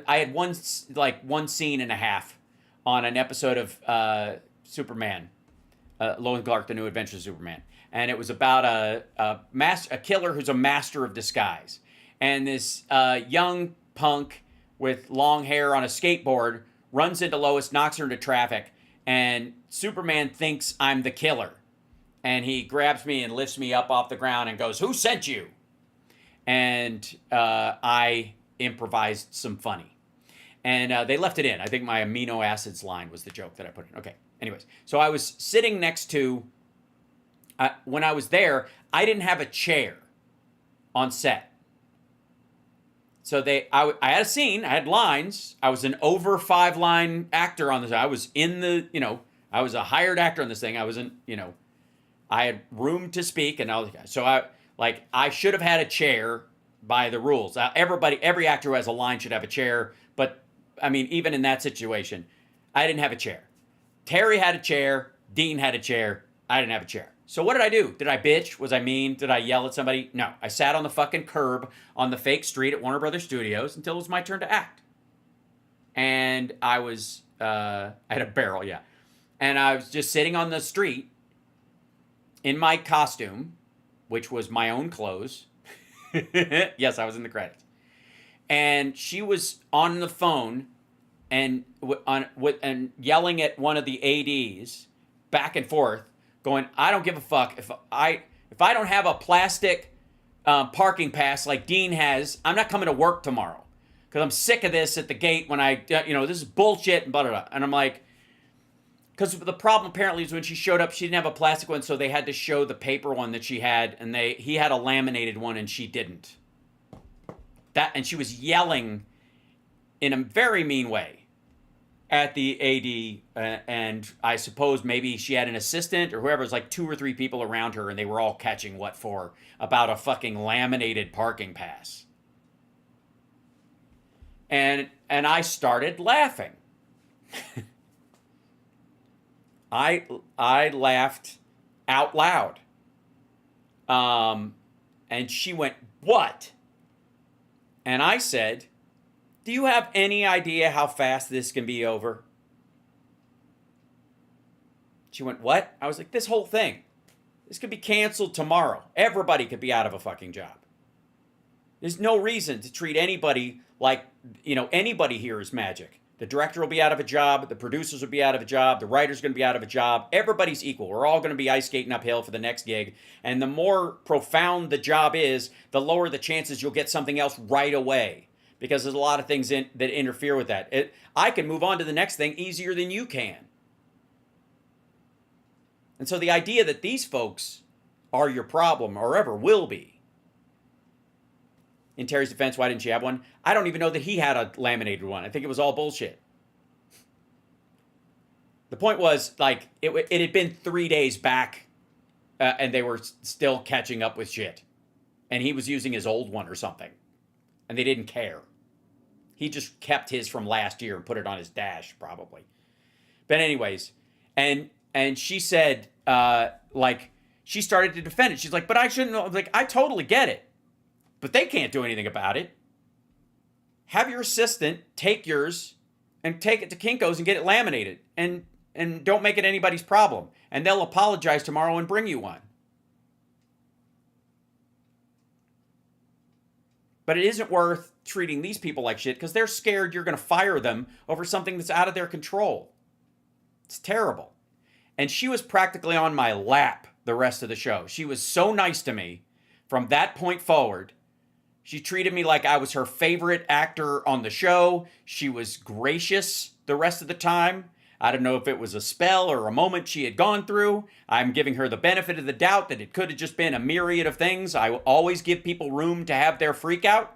I had one scene and a half on an episode of Superman, Lois and Clark: The New Adventures of Superman, and it was about a killer who's a master of disguise, and this young punk with long hair on a skateboard runs into Lois, knocks her into traffic, and Superman thinks I'm the killer, and he grabs me and lifts me up off the ground and goes, "Who sent you?" And I improvised some funny. And they left it in. I think my amino acids line was the joke that I put in. Okay. Anyways, so I was sitting next to, when I was there, I didn't have a chair on set. So I had a scene, I had lines. I was an over 5-line actor on this. I was in the, I was a hired actor on this thing. I wasn't, I had room to speak and all. So I should have had a chair by the rules. Every actor who has a line should have a chair. But I mean, even in that situation, I didn't have a chair. Terry had a chair. Dean had a chair. I didn't have a chair. So what did I do? Did I bitch? Was I mean? Did I yell at somebody? No. I sat on the fucking curb on the fake street at Warner Brothers Studios until it was my turn to act. And I had a barrel, yeah. And I was just sitting on the street in my costume, which was my own clothes. Yes, I was in the credits. And she was on the phone and yelling at one of the ADs back and forth, going, "I don't give a fuck if I don't have a plastic parking pass like Dean has. I'm not coming to work tomorrow because I'm sick of this at the gate when this is bullshit and blah blah blah." And I'm like, because the problem apparently is when she showed up, she didn't have a plastic one, so they had to show the paper one that she had, and he had a laminated one and she didn't. And she was yelling in a very mean way at the AD, and I suppose maybe she had an assistant or whoever. It was like 2 or 3 people around her, and they were all catching what for about a fucking laminated parking pass. And I started laughing. I laughed out loud. And she went, "What?" And I said, "Do you have any idea how fast this can be over?" She went, "What?" I was like, "This whole thing. This could be canceled tomorrow. Everybody could be out of a fucking job. There's no reason to treat anybody like, anybody here is magic. The director will be out of a job. The producers will be out of a job. The writer's going to be out of a job. Everybody's equal. We're all going to be ice skating uphill for the next gig. And the more profound the job is, the lower the chances you'll get something else right away. Because there's a lot of things that interfere with that. I can move on to the next thing easier than you can. And so the idea that these folks are your problem or ever will be. In Terry's defense, why didn't she have one? I don't even know that he had a laminated one. I think it was all bullshit. The point was, it had been 3 days back, and they were still catching up with shit. And he was using his old one or something. And they didn't care. He just kept his from last year and put it on his dash, probably. But anyways, and she said, she started to defend it. She's like, "But I shouldn't," I totally get it. But they can't do anything about it. Have your assistant take yours and take it to Kinko's and get it laminated. And don't make it anybody's problem. And they'll apologize tomorrow and bring you one. But it isn't worth treating these people like shit because they're scared you're going to fire them over something that's out of their control. It's terrible. And she was practically on my lap the rest of the show. She was so nice to me from that point forward. She treated me like I was her favorite actor on the show. She was gracious the rest of the time. I don't know if it was a spell or a moment she had gone through. I'm giving her the benefit of the doubt that it could have just been a myriad of things. I always give people room to have their freak out.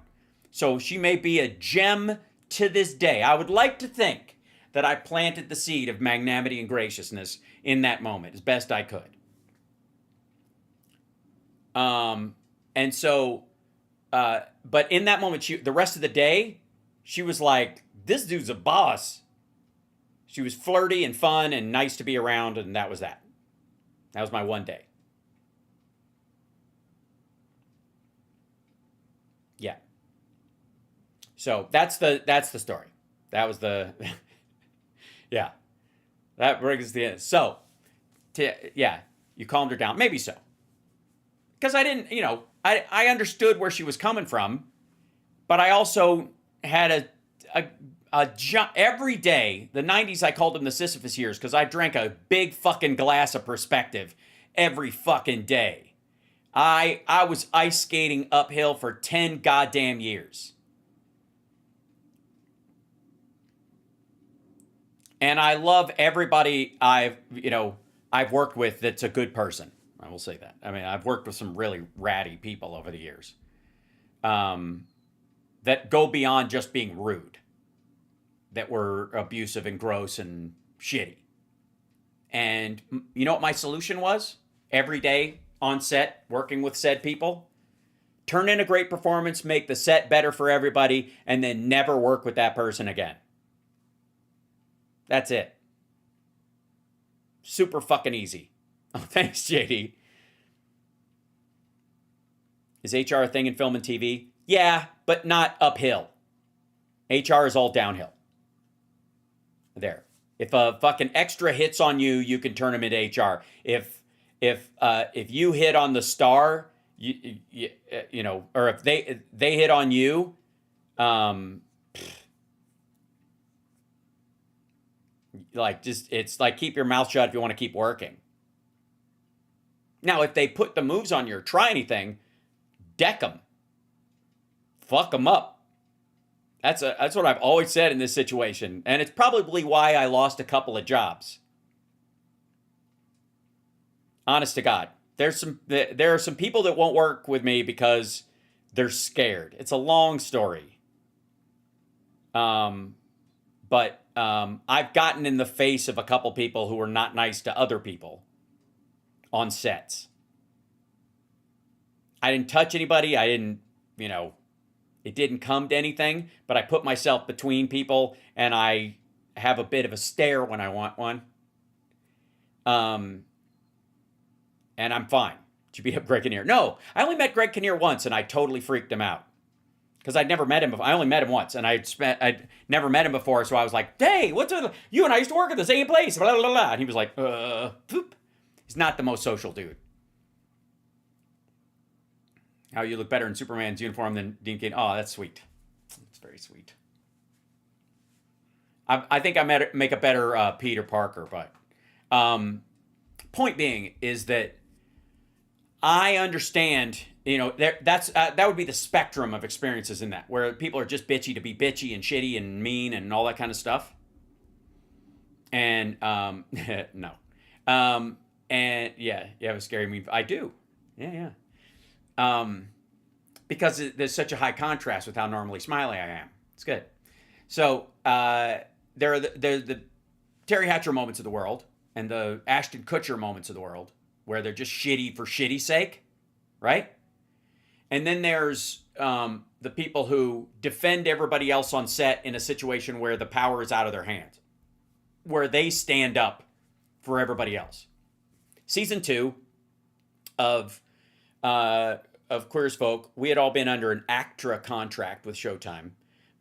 So she may be a gem to this day. I would like to think that I planted the seed of magnanimity and graciousness in that moment as best I could. And so, but in that moment, the rest of the day, she was like, "This dude's a boss." She was flirty and fun and nice to be around, and that was that. That was my one day. Yeah. So that's the story. That was the yeah. That brings the end. So yeah, you calmed her down. Maybe so. Because I didn't, I understood where she was coming from, but I also had every day, the 90s, I called them the Sisyphus years because I drank a big fucking glass of perspective every fucking day. I was ice skating uphill for 10 goddamn years. And I love everybody I've worked with that's a good person. I will say that. I mean, I've worked with some really ratty people over the years that go beyond just being rude, that were abusive and gross and shitty. And you know what my solution was? Every day on set, working with said people, turn in a great performance, make the set better for everybody, and then never work with that person again. That's it. Super fucking easy. Oh, thanks, JD. Is HR a thing in film and TV? Yeah, but not uphill. HR is all downhill. There. If a fucking extra hits on you, you can turn them into HR. If you hit on the star, or if they hit on you, it's like keep your mouth shut if you want to keep working. Now, if they put the moves on you or try anything, deck them. Fuck them up. That's what I've always said in this situation. And it's probably why I lost a couple of jobs. Honest to God. There are some people that won't work with me because they're scared. It's a long story. But I've gotten in the face of a couple people who were not nice to other people on sets. I didn't touch anybody. I didn't, it didn't come to anything, but I put myself between people and I have a bit of a stare when I want one. And I'm fine. Did you beat up Greg Kinnear? No, I only met Greg Kinnear once and I totally freaked him out. Because I'd never met him before. I only met him once, and I'd never met him before, so I was like, hey, you and I used to work at the same place, blah, blah, blah. And he was like, poop. He's not the most social dude. How you look better in Superman's uniform than Dean Cain. Oh, that's sweet. That's very sweet. I think I make a better Peter Parker, but point being is that I understand, that would be the spectrum of experiences in that, where people are just bitchy to be bitchy and shitty and mean and all that kind of stuff. And no. And yeah, you have a scary meme. I do. Yeah. Because there's such a high contrast with how normally smiley I am. It's good. So there are the Terry Hatcher moments of the world and the Ashton Kutcher moments of the world where they're just shitty for shitty's sake, right? And then there's the people who defend everybody else on set in a situation where the power is out of their hands, where they stand up for everybody else. Season 2 of Queer as Folk, we had all been under an ACTRA contract with Showtime,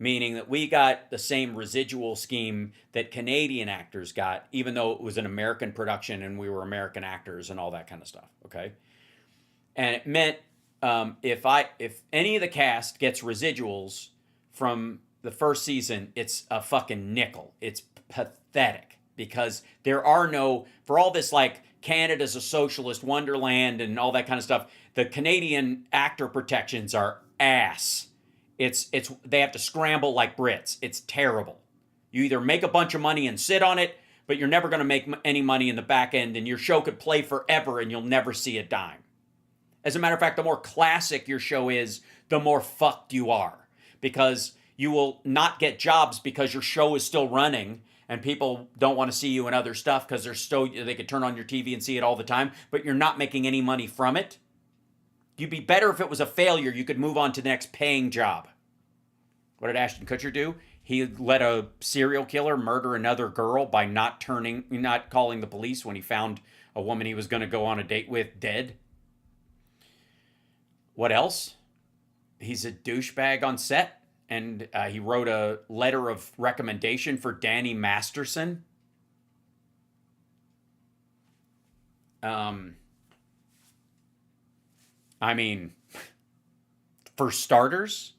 meaning that we got the same residual scheme that Canadian actors got, even though it was an American production and we were American actors and all that kind of stuff, okay? And it meant if any of the cast gets residuals from the first season, it's a fucking nickel. It's pathetic because there are no, for all this like Canada's a socialist wonderland and all that kind of stuff, the Canadian actor protections are ass. They have to scramble like Brits. It's terrible. You either make a bunch of money and sit on it, but you're never going to make any money in the back end, and your show could play forever and you'll never see a dime. As a matter of fact, the more classic your show is, the more fucked you are, because you will not get jobs because your show is still running and people don't want to see you in other stuff because they could turn on your TV and see it all the time, but you're not making any money from it. You'd be better if it was a failure. You could move on to the next paying job. What did Ashton Kutcher do? He let a serial killer murder another girl by not calling the police when he found a woman he was going to go on a date with dead. What else? He's a douchebag on set, and he wrote a letter of recommendation for Danny Masterson. I mean, for starters,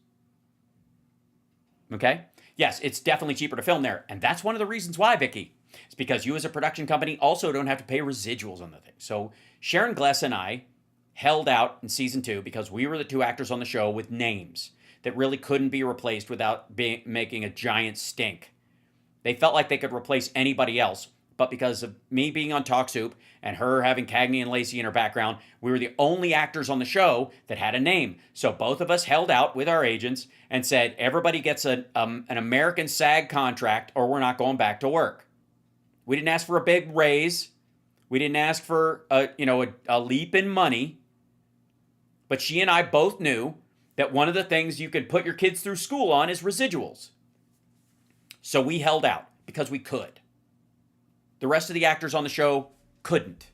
okay? Yes, it's definitely cheaper to film there. And that's one of the reasons why, Vicky. It's because you as a production company also don't have to pay residuals on the thing. So Sharon Gless and I held out in season 2 because we were the 2 actors on the show with names that really couldn't be replaced without making a giant stink. They felt like they could replace anybody else, but because of me being on Talk Soup and her having Cagney and Lacey in her background, we were the only actors on the show that had a name. So both of us held out with our agents and said, everybody gets an American SAG contract or we're not going back to work. We didn't ask for a big raise. We didn't ask for a leap in money. But she and I both knew that one of the things you can put your kids through school on is residuals. So we held out because we could. The rest of the actors on the show couldn't.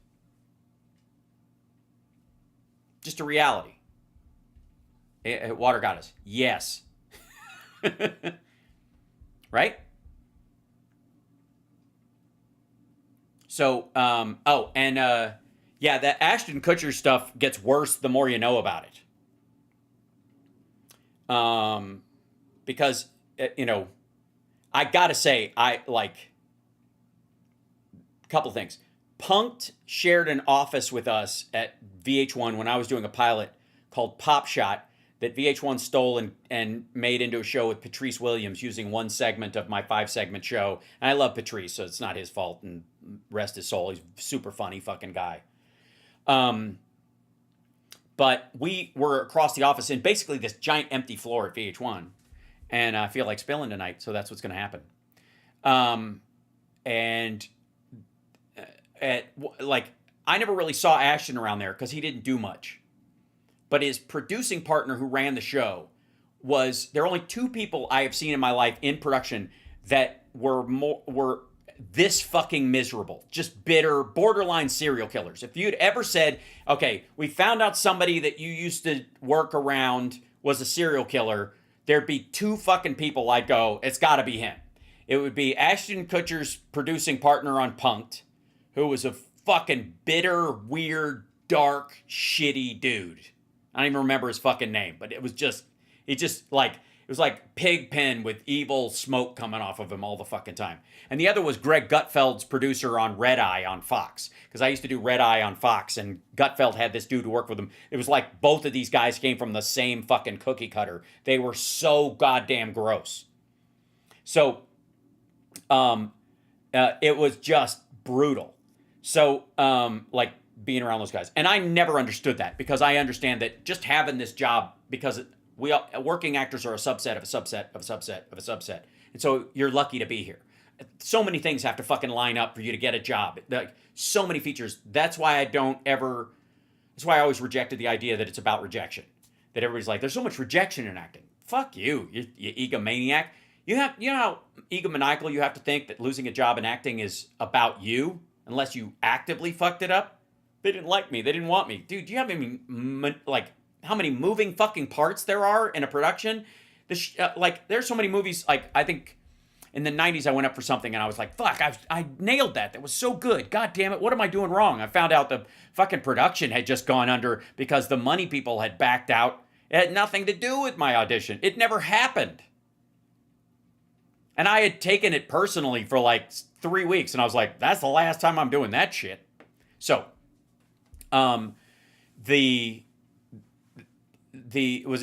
Just a reality. Water got us. Yes. Right? So, yeah, that Ashton Kutcher stuff gets worse the more you know about it. Because, I gotta say, a couple things. Punk'd shared an office with us at VH1 when I was doing a pilot called Pop Shot that VH1 stole and made into a show with Patrice Williams using one segment of my 5-segment show. And I love Patrice, so it's not his fault, and rest his soul. He's a super funny fucking guy. But we were across the office in basically this giant empty floor at VH1. And I feel like spilling tonight, so that's what's going to happen. I never really saw Ashton around there because he didn't do much. But his producing partner who ran the show there are only 2 people I have seen in my life in production that were this fucking miserable, just bitter, borderline serial killers. If you'd ever said, okay, we found out somebody that you used to work around was a serial killer, there'd be 2 fucking people I'd go, it's gotta be him. It would be Ashton Kutcher's producing partner on Punk'd, who was a fucking bitter, weird, dark, shitty dude. I don't even remember his fucking name, but it was like Pigpen with evil smoke coming off of him all the fucking time. And the other was Greg Gutfeld's producer on Red Eye on Fox. Because I used to do Red Eye on Fox, and Gutfeld had this dude who worked with him. It was like both of these guys came from the same fucking cookie cutter. They were so goddamn gross. So, it was just brutal. So, being around those guys. And I never understood that because I understand that just having this job, because working actors are a subset of a subset of a subset of a subset. And so you're lucky to be here. So many things have to fucking line up for you to get a job. Like, so many features. That's why I always rejected the idea that it's about rejection. That everybody's like, there's so much rejection in acting. Fuck you egomaniac. You know how egomaniacal you have to think that losing a job in acting is about you unless you actively fucked it up? They didn't like me. They didn't want me. Dude, do you have any, how many moving fucking parts there are in a production? There's so many movies, I think in the 90s I went up for something and I was like, fuck, I nailed that. That was so good. God damn it, what am I doing wrong? I found out the fucking production had just gone under because the money people had backed out. It had nothing to do with my audition. It never happened. And I had taken it personally for 3 weeks and I was like, that's the last time I'm doing that shit. So, was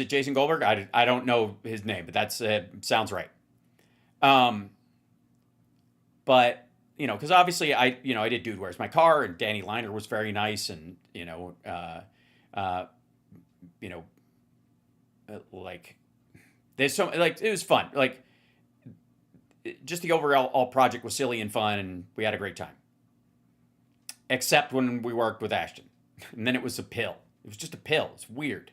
it Jason Goldberg? I don't know his name, but that's sounds right. But because obviously I did Dude, Where's My Car, and Danny Liner was very nice, and there's so it was fun. Just the overall project was silly and fun, and we had a great time. Except when we worked with Ashton. And then it was a pill. It was just a pill. It's weird.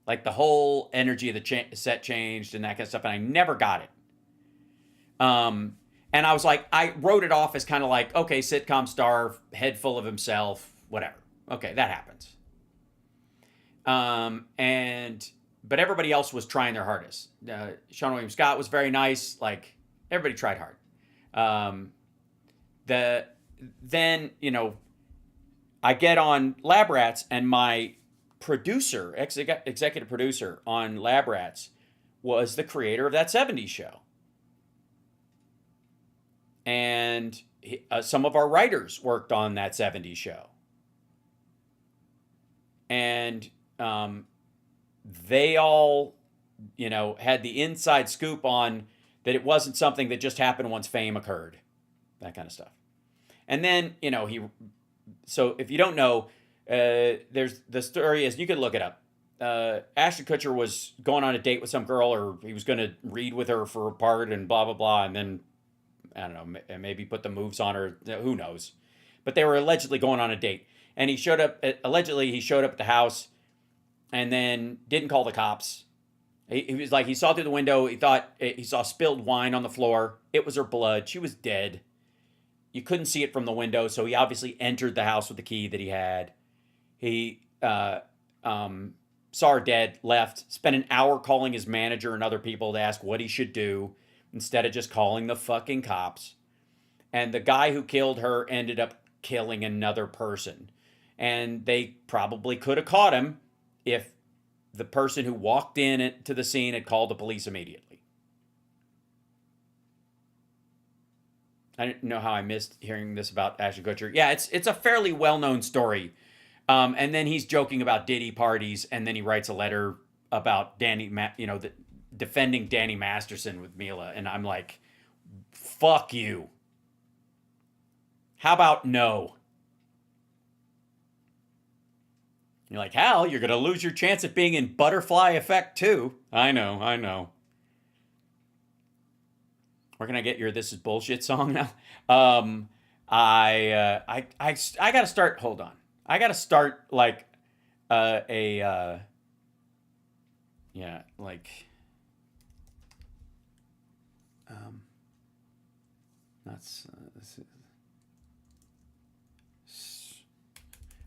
The whole energy of the set changed and that kind of stuff, and I never got it. And I was like, I wrote it off as kind of okay, sitcom star, head full of himself, whatever. Okay, that happens. but everybody else was trying their hardest. Sean William Scott was very nice. Like, everybody tried hard. Then, you know, I get on Lab Rats, and my producer, executive producer on Lab Rats, was the creator of that 70s show. And some of our writers worked on that 70s show. And they all, you know, had the inside scoop on that it wasn't something that just happened once fame occurred. That kind of stuff. And then, you know, so if you don't know, there's the story is, you can look it up. Ashton Kutcher was going on a date with some girl, or he was going to read with her for a part and blah, blah, blah. And then, I don't know, maybe put the moves on her. Who knows? But they were allegedly going on a date. And he showed up at the house and then didn't call the cops. He was like, he saw through the window. He thought he saw spilled wine on the floor. It was her blood. She was dead. You couldn't see it from the window. So he obviously entered the house with the key that he had. He saw her dead, left, spent an hour calling his manager and other people to ask what he should do instead of just calling the fucking cops. And the guy who killed her ended up killing another person. And they probably could have caught him if the person who walked in to the scene had called the police immediately. I didn't know how I missed hearing this about Ashton Kutcher. Yeah, it's a fairly well-known story. And then he's joking about Diddy parties, and then he writes a letter about defending Danny Masterson with Mila. And I'm like, fuck you. How about no? You're like, Hal, you're going to lose your chance at being in Butterfly Effect too. I know. Where can I get your "This Is Bullshit" song now? I got to start. Hold on. I got to start like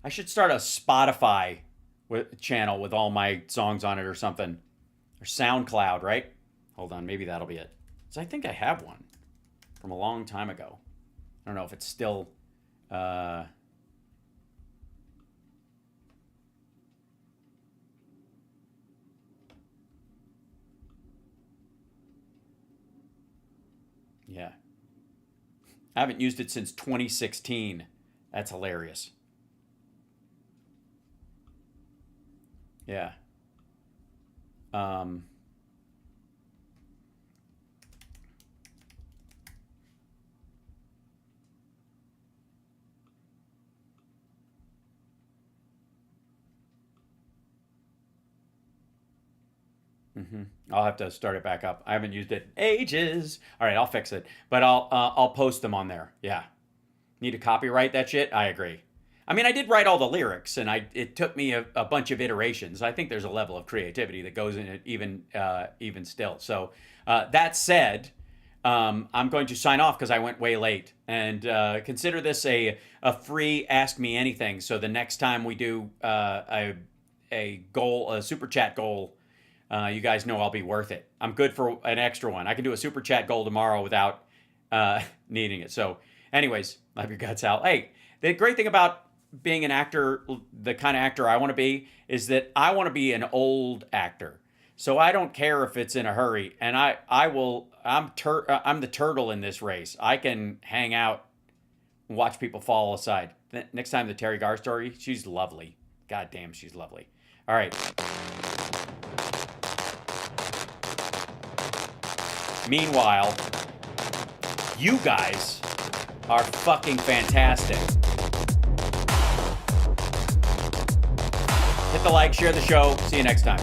I should start a Spotify channel with all my songs on it or something. Or SoundCloud, right? Hold on, maybe that'll be it. So I think I have one from a long time ago. I don't know if it's still... Yeah. I haven't used it since 2016. That's hilarious. Yeah. I'll have to start it back up. I haven't used it in ages. All right, I'll fix it. But I'll post them on there. Yeah. Need to copyright that shit? I agree. I mean, I did write all the lyrics, and it took me a bunch of iterations. I think there's a level of creativity that goes in it even still. So that said, I'm going to sign off because I went way late. And consider this a free Ask Me Anything. So the next time we do a super chat goal, you guys know I'll be worth it. I'm good for an extra one. I can do a super chat goal tomorrow without needing it. So anyways, love your guts, Hal. Hey, the great thing about being an actor, the kind of actor I want to be, is that I want to be an old actor. So I don't care if it's in a hurry. And I'm the turtle in this race. I can hang out and watch people fall aside. Next time, the Terry Garr story, she's lovely. God damn, she's lovely. All right. Meanwhile, you guys are fucking fantastic. Hit the like, share the show. See you next time.